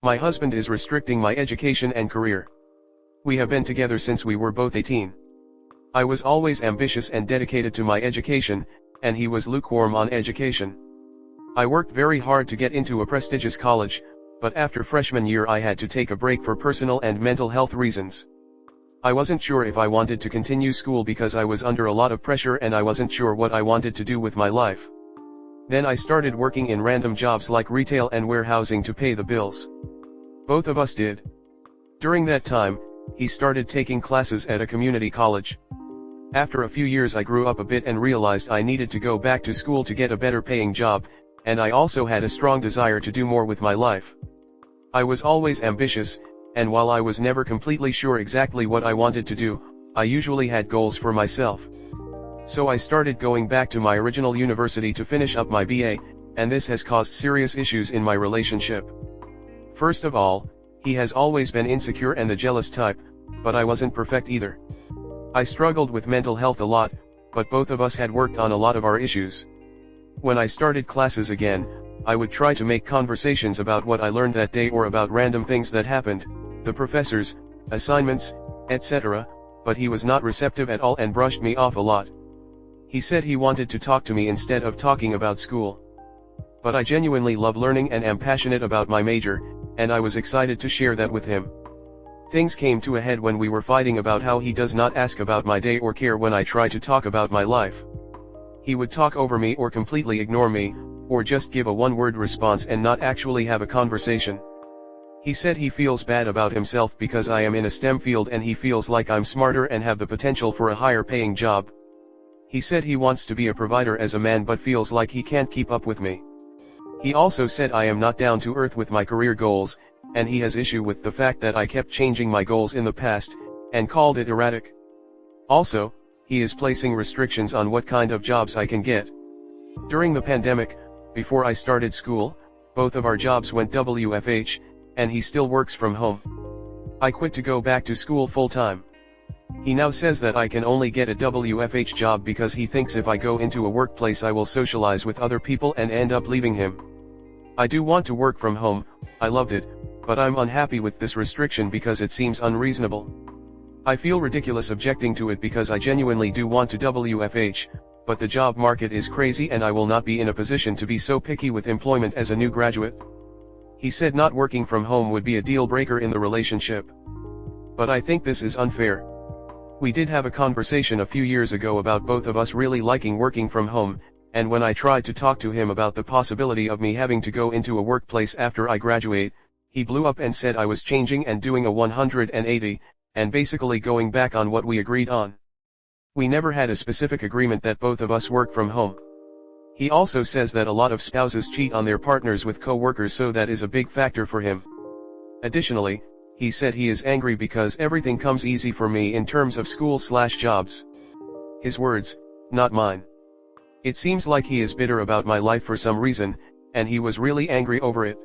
My husband is restricting my education and career. We have been together since we were both 18. I was always ambitious and dedicated to my education, and he was lukewarm on education. I worked very hard to get into a prestigious college, but after freshman year I had to take a break for personal and mental health reasons. I wasn't sure if I wanted to continue school because I was under a lot of pressure and I wasn't sure what I wanted to do with my life. Then I started working in random jobs like retail and warehousing to pay the bills. Both of us did. During that time, he started taking classes at a community college. After a few years I grew up a bit and realized I needed to go back to school to get a better paying job, and I also had a strong desire to do more with my life. I was always ambitious, and while I was never completely sure exactly what I wanted to do, I usually had goals for myself. So I started going back to my original university to finish up my BA, and this has caused serious issues in my relationship. First of all, he has always been insecure and the jealous type, but I wasn't perfect either. I struggled with mental health a lot, but both of us had worked on a lot of our issues. When I started classes again, I would try to make conversations about what I learned that day or about random things that happened, the professors, assignments, etc., but he was not receptive at all and brushed me off a lot. He said he wanted to talk to me instead of talking about school. But I genuinely love learning and am passionate about my major, and I was excited to share that with him. Things came to a head when we were fighting about how he does not ask about my day or care when I try to talk about my life. He would talk over me or completely ignore me, or just give a one-word response and not actually have a conversation. He said he feels bad about himself because I am in a STEM field and he feels like I'm smarter and have the potential for a higher paying job. He said he wants to be a provider as a man but feels like he can't keep up with me. He also said I am not down to earth with my career goals, and he has issue with the fact that I kept changing my goals in the past, and called it erratic. Also, he is placing restrictions on what kind of jobs I can get. During the pandemic, before I started school, both of our jobs went WFH, and he still works from home. I quit to go back to school full-time. He now says that I can only get a WFH job because he thinks if I go into a workplace I will socialize with other people and end up leaving him. I do want to work from home, I loved it, but I'm unhappy with this restriction because it seems unreasonable. I feel ridiculous objecting to it because I genuinely do want to WFH, but the job market is crazy and I will not be in a position to be so picky with employment as a new graduate. He said not working from home would be a deal breaker in the relationship. But I think this is unfair. We did have a conversation a few years ago about both of us really liking working from home, and when I tried to talk to him about the possibility of me having to go into a workplace after I graduate, he blew up and said I was changing and doing a 180, and basically going back on what we agreed on. We never had a specific agreement that both of us work from home. He also says that a lot of spouses cheat on their partners with co-workers, so that is a big factor for him. Additionally, he said he is angry because everything comes easy for me in terms of school/jobs. His words, not mine. It seems like he is bitter about my life for some reason, and he was really angry over it.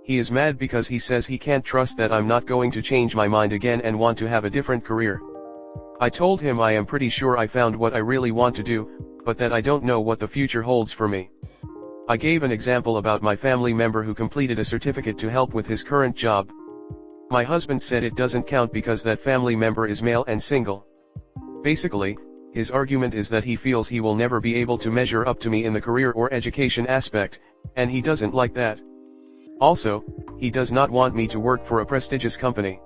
He is mad because he says he can't trust that I'm not going to change my mind again and want to have a different career. I told him I am pretty sure I found what I really want to do, but that I don't know what the future holds for me. I gave an example about my family member who completed a certificate to help with his current job. My husband said it doesn't count because that family member is male and single. Basically, his argument is that he feels he will never be able to measure up to me in the career or education aspect, and he doesn't like that. Also, he does not want me to work for a prestigious company.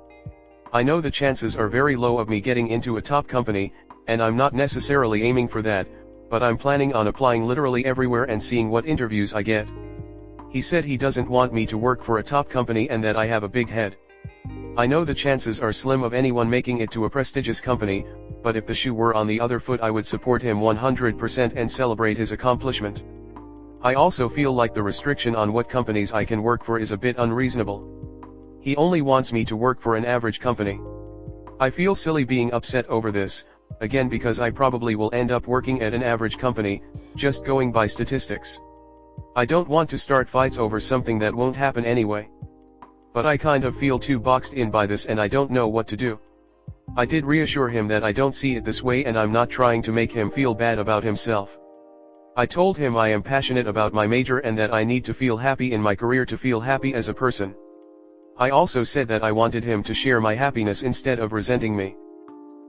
I know the chances are very low of me getting into a top company, and I'm not necessarily aiming for that, but I'm planning on applying literally everywhere and seeing what interviews I get. He said he doesn't want me to work for a top company and that I have a big head. I know the chances are slim of anyone making it to a prestigious company, but if the shoe were on the other foot I would support him 100% and celebrate his accomplishment. I also feel like the restriction on what companies I can work for is a bit unreasonable. He only wants me to work for an average company. I feel silly being upset over this, again because I probably will end up working at an average company, just going by statistics. I don't want to start fights over something that won't happen anyway. But I kind of feel too boxed in by this and I don't know what to do. I did reassure him that I don't see it this way and I'm not trying to make him feel bad about himself. I told him I am passionate about my major and that I need to feel happy in my career to feel happy as a person. I also said that I wanted him to share my happiness instead of resenting me.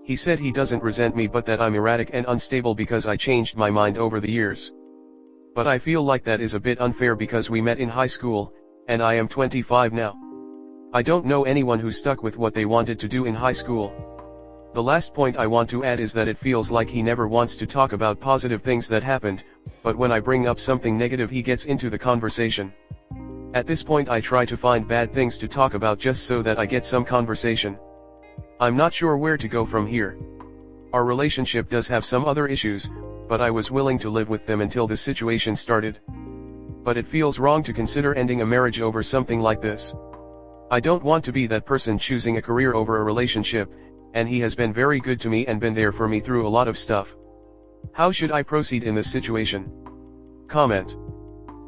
He said he doesn't resent me but that I'm erratic and unstable because I changed my mind over the years. But I feel like that is a bit unfair because we met in high school, and I am 25 now. I don't know anyone who stuck with what they wanted to do in high school. The last point I want to add is that it feels like he never wants to talk about positive things that happened, but when I bring up something negative he gets into the conversation. At this point I try to find bad things to talk about just so that I get some conversation. I'm not sure where to go from here. Our relationship does have some other issues, but I was willing to live with them until the situation started. But it feels wrong to consider ending a marriage over something like this. I don't want to be that person choosing a career over a relationship, and he has been very good to me and been there for me through a lot of stuff. How should I proceed in this situation? Comment.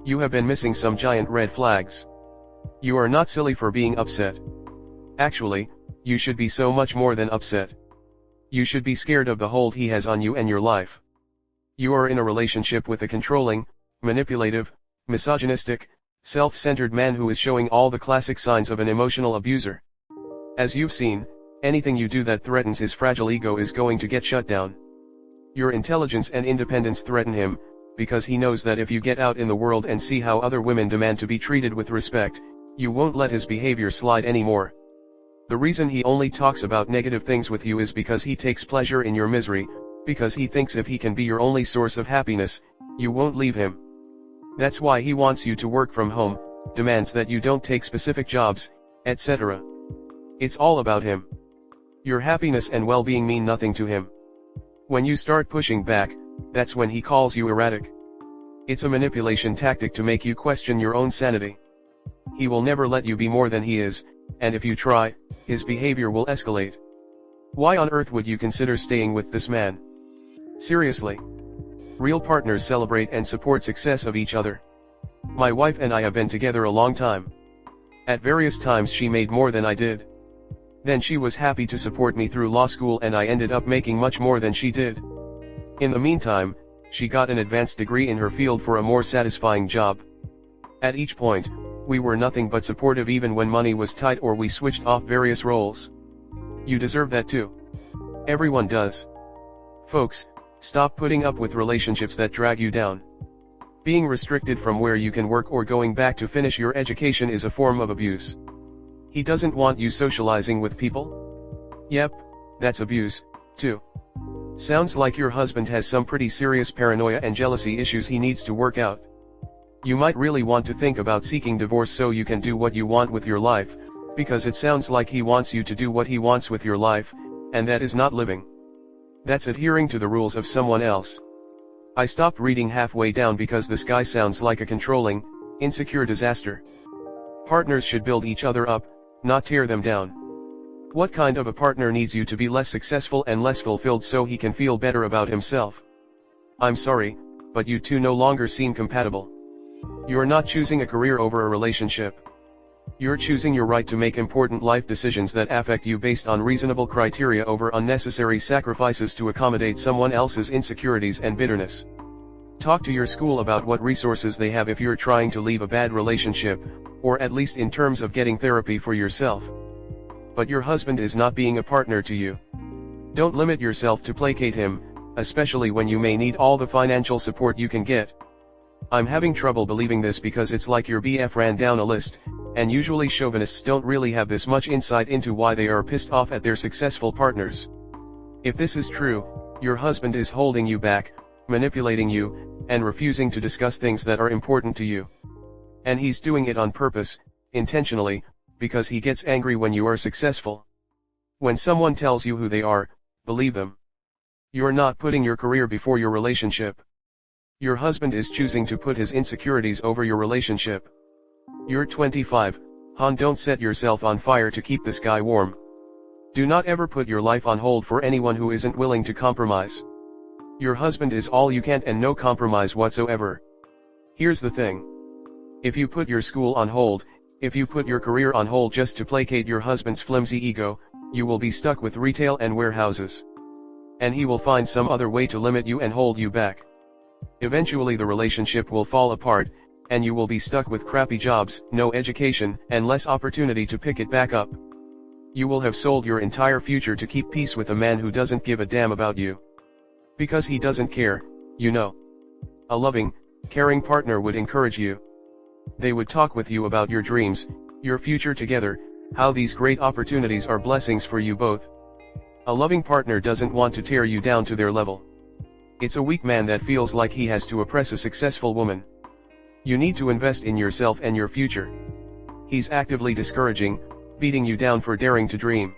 You have been missing some giant red flags. You are not silly for being upset. Actually, you should be so much more than upset. You should be scared of the hold he has on you and your life. You are in a relationship with a controlling, manipulative, misogynistic, self-centered man who is showing all the classic signs of an emotional abuser. As you've seen, anything you do that threatens his fragile ego is going to get shut down. Your intelligence and independence threaten him, because he knows that if you get out in the world and see how other women demand to be treated with respect, you won't let his behavior slide anymore. The reason he only talks about negative things with you is because he takes pleasure in your misery, because he thinks if he can be your only source of happiness, you won't leave him. That's why he wants you to work from home, demands that you don't take specific jobs, etc. It's all about him. Your happiness and well-being mean nothing to him. When you start pushing back, that's when he calls you erratic. It's a manipulation tactic to make you question your own sanity. He will never let you be more than he is, and if you try, his behavior will escalate. Why on earth would you consider staying with this man? Seriously. Real partners celebrate and support success of each other. My wife and I have been together a long time. At various times she made more than I did. Then she was happy to support me through law school and I ended up making much more than she did. In the meantime, she got an advanced degree in her field for a more satisfying job. At each point, we were nothing but supportive even when money was tight or we switched off various roles. You deserve that too. Everyone does. Folks, stop putting up with relationships that drag you down. Being restricted from where you can work or going back to finish your education is a form of abuse. He doesn't want you socializing with people? Yep, that's abuse, too. Sounds like your husband has some pretty serious paranoia and jealousy issues he needs to work out. You might really want to think about seeking divorce so you can do what you want with your life, because it sounds like he wants you to do what he wants with your life, and that is not living. That's adhering to the rules of someone else. I stopped reading halfway down because this guy sounds like a controlling, insecure disaster. Partners should build each other up, not tear them down. What kind of a partner needs you to be less successful and less fulfilled so he can feel better about himself? I'm sorry, but you two no longer seem compatible. You're not choosing a career over a relationship. You're choosing your right to make important life decisions that affect you based on reasonable criteria over unnecessary sacrifices to accommodate someone else's insecurities and bitterness. Talk to your school about what resources they have if you're trying to leave a bad relationship, or at least in terms of getting therapy for yourself. But your husband is not being a partner to you. Don't limit yourself to placate him, especially when you may need all the financial support you can get. I'm having trouble believing this because it's like your BF ran down a list, and usually chauvinists don't really have this much insight into why they are pissed off at their successful partners. If this is true, your husband is holding you back, manipulating you, and refusing to discuss things that are important to you. And he's doing it on purpose, intentionally, because he gets angry when you are successful. When someone tells you who they are, believe them. You're not putting your career before your relationship. Your husband is choosing to put his insecurities over your relationship. You're 25, hon, don't set yourself on fire to keep this guy warm. Do not ever put your life on hold for anyone who isn't willing to compromise. Your husband is all you can and no compromise whatsoever. Here's the thing. If you put your school on hold, if you put your career on hold just to placate your husband's flimsy ego, you will be stuck with retail and warehouses. And he will find some other way to limit you and hold you back. Eventually the relationship will fall apart, and you will be stuck with crappy jobs, no education, and less opportunity to pick it back up. You will have sold your entire future to keep peace with a man who doesn't give a damn about you. Because he doesn't care, you know. A loving, caring partner would encourage you. They would talk with you about your dreams, your future together, how these great opportunities are blessings for you both. A loving partner doesn't want to tear you down to their level. It's a weak man that feels like he has to oppress a successful woman. You need to invest in yourself and your future. He's actively discouraging, beating you down for daring to dream.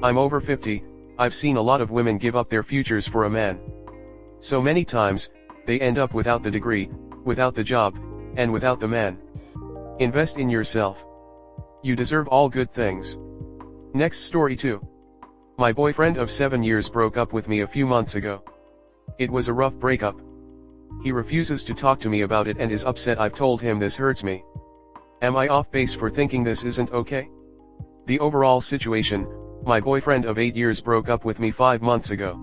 I'm over 50, I've seen a lot of women give up their futures for a man. So many times, they end up without the degree, without the job, and without the man. Invest in yourself. You deserve all good things. Next story 2. My boyfriend of 7 years broke up with me a few months ago. It was a rough breakup. He refuses to talk to me about it and is upset I've told him this hurts me. Am I off base for thinking this isn't okay? The overall situation, my boyfriend of 8 years broke up with me 5 months ago.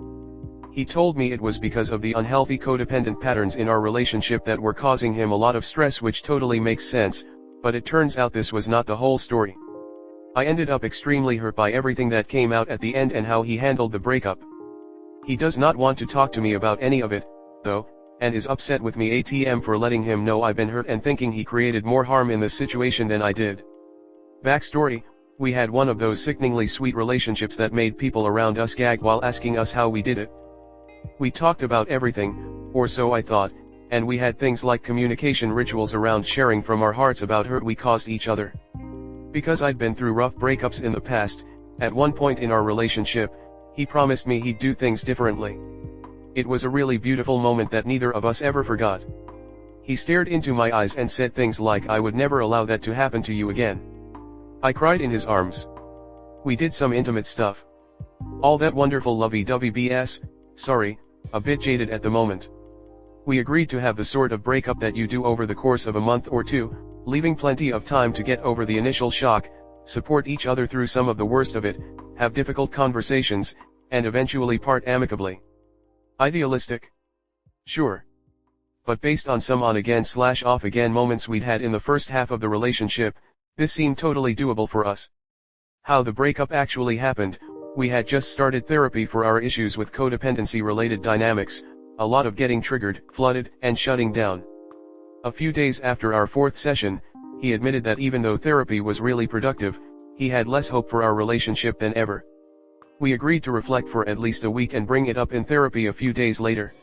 He told me it was because of the unhealthy codependent patterns in our relationship that were causing him a lot of stress, which totally makes sense, but it turns out this was not the whole story. I ended up extremely hurt by everything that came out at the end and how he handled the breakup. He does not want to talk to me about any of it, though, and is upset with me ATM for letting him know I've been hurt and thinking he created more harm in this situation than I did. Backstory: we had one of those sickeningly sweet relationships that made people around us gag while asking us how we did it. We talked about everything, or so I thought, and we had things like communication rituals around sharing from our hearts about hurt we caused each other. Because I'd been through rough breakups in the past, at one point in our relationship, he promised me he'd do things differently. It was a really beautiful moment that neither of us ever forgot. He stared into my eyes and said things like, "I would never allow that to happen to you again." I cried in his arms. We did some intimate stuff. All that wonderful lovey-dovey BS, sorry, a bit jaded at the moment. We agreed to have the sort of breakup that you do over the course of a month or two, leaving plenty of time to get over the initial shock, support each other through some of the worst of it, have difficult conversations, and eventually part amicably. Idealistic? Sure. But based on some on-again/off-again moments we'd had in the first half of the relationship, this seemed totally doable for us. How the breakup actually happened: we had just started therapy for our issues with codependency-related dynamics, a lot of getting triggered, flooded, and shutting down. A few days after our 4th session, he admitted that even though therapy was really productive, he had less hope for our relationship than ever. We agreed to reflect for at least a week and bring it up in therapy a few days later.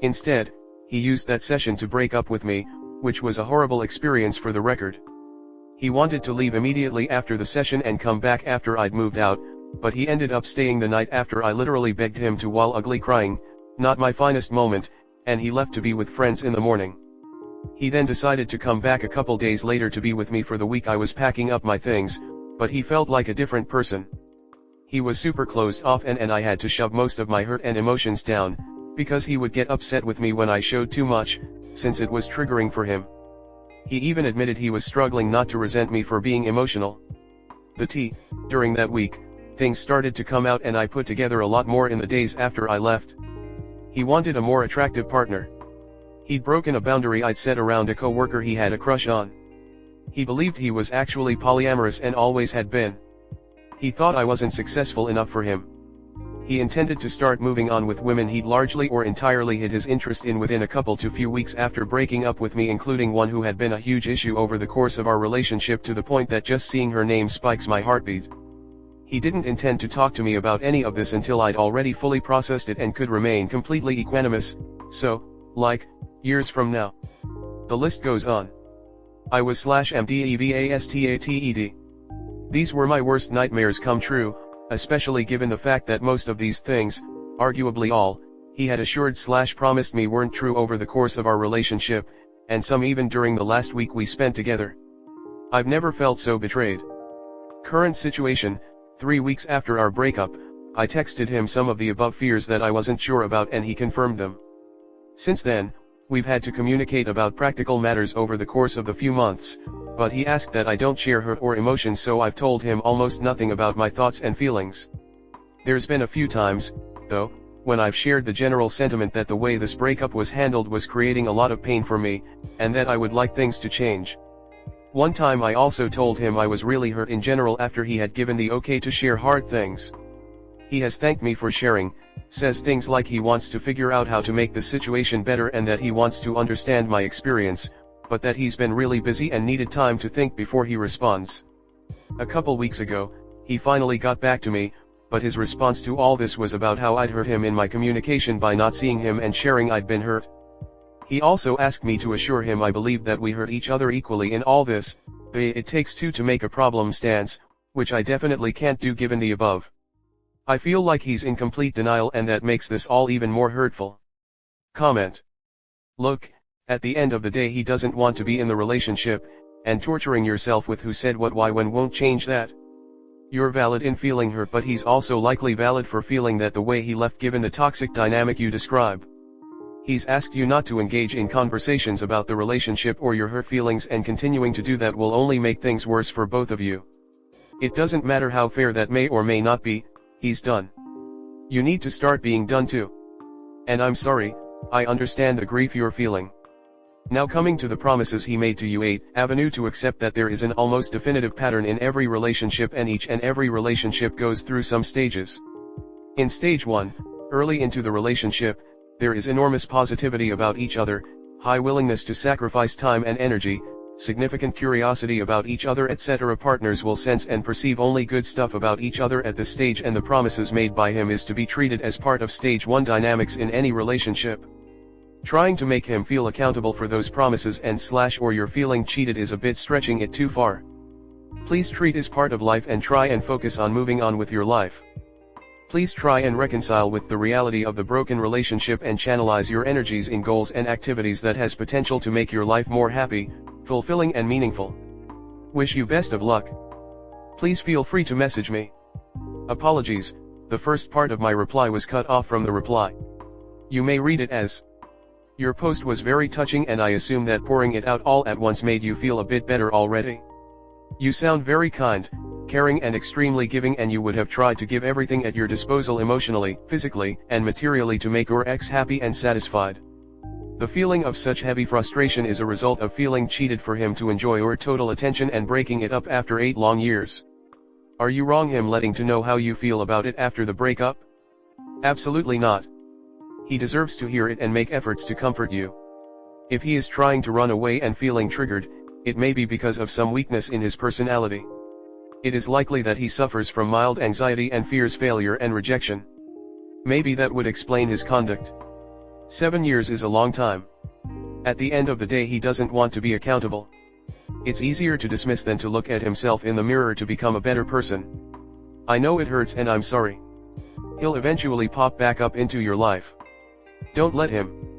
Instead, he used that session to break up with me, which was a horrible experience for the record. He wanted to leave immediately after the session and come back after I'd moved out, but he ended up staying the night after I literally begged him to while ugly crying, not my finest moment, and he left to be with friends in the morning. He then decided to come back a couple days later to be with me for the week I was packing up my things, but he felt like a different person. He was super closed off and I had to shove most of my hurt and emotions down, because he would get upset with me when I showed too much, since it was triggering for him. He even admitted he was struggling not to resent me for being emotional. During that week, things started to come out and I put together a lot more in the days after I left. He wanted a more attractive partner. He'd broken a boundary I'd set around a co-worker he had a crush on. He believed he was actually polyamorous and always had been. He thought I wasn't successful enough for him. He intended to start moving on with women he'd largely or entirely hid his interest in within a couple to few weeks after breaking up with me, including one who had been a huge issue over the course of our relationship to the point that just seeing her name spikes my heartbeat. He didn't intend to talk to me about any of this until I'd already fully processed it and could remain completely equanimous, so, like, years from now. The list goes on. I was/am-devastated. These were my worst nightmares come true, especially given the fact that most of these things, arguably all, he had assured/promised me weren't true over the course of our relationship, and some even during the last week we spent together. I've never felt so betrayed. Current situation: 3 weeks after our breakup, I texted him some of the above fears that I wasn't sure about and he confirmed them. Since then, we've had to communicate about practical matters over the course of the few months, but he asked that I don't share hurt or emotions, so I've told him almost nothing about my thoughts and feelings. There's been a few times, though, when I've shared the general sentiment that the way this breakup was handled was creating a lot of pain for me, and that I would like things to change. One time I also told him I was really hurt in general after he had given the okay to share hard things. He has thanked me for sharing, says things like he wants to figure out how to make the situation better and that he wants to understand my experience, but that he's been really busy and needed time to think before he responds. A couple weeks ago, he finally got back to me, but his response to all this was about how I'd hurt him in my communication by not seeing him and sharing I'd been hurt. He also asked me to assure him I believe that we hurt each other equally in all this, the "it takes two to make a problem" stance, which I definitely can't do given the above. I feel like he's in complete denial and that makes this all even more hurtful. Comment. Look, at the end of the day he doesn't want to be in the relationship, and torturing yourself with who said what why when won't change that. You're valid in feeling hurt, but he's also likely valid for feeling that the way he left given the toxic dynamic you describe. He's asked you not to engage in conversations about the relationship or your hurt feelings, and continuing to do that will only make things worse for both of you. It doesn't matter how fair that may or may not be, he's done. You need to start being done too. And I'm sorry, I understand the grief you're feeling. Now coming to the promises he made to you, 8 Avenue to accept that there is an almost definitive pattern in every relationship, and each and every relationship goes through some stages. In stage 1, early into the relationship, there is enormous positivity about each other, high willingness to sacrifice time and energy, significant curiosity about each other, etc. Partners will sense and perceive only good stuff about each other at this stage, and the promises made by him is to be treated as part of stage 1 dynamics in any relationship. Trying to make him feel accountable for those promises and / or you're feeling cheated is a bit stretching it too far. Please treat as part of life and try and focus on moving on with your life. Please try and reconcile with the reality of the broken relationship and channelize your energies in goals and activities that has potential to make your life more happy, fulfilling and meaningful. Wish you best of luck. Please feel free to message me. Apologies, the first part of my reply was cut off from the reply. You may read it as: your post was very touching and I assume that pouring it out all at once made you feel a bit better already. You sound very kind, caring and extremely giving, and you would have tried to give everything at your disposal emotionally, physically, and materially to make your ex happy and satisfied. The feeling of such heavy frustration is a result of feeling cheated for him to enjoy your total attention and breaking it up after 8 long years. Are you wrong him letting to know how you feel about it after the breakup? Absolutely not. He deserves to hear it and make efforts to comfort you. If he is trying to run away and feeling triggered, it may be because of some weakness in his personality. It is likely that he suffers from mild anxiety and fears failure and rejection. Maybe that would explain his conduct. 7 years is a long time. At the end of the day he doesn't want to be accountable. It's easier to dismiss than to look at himself in the mirror to become a better person. I know it hurts and I'm sorry. He'll eventually pop back up into your life. Don't let him.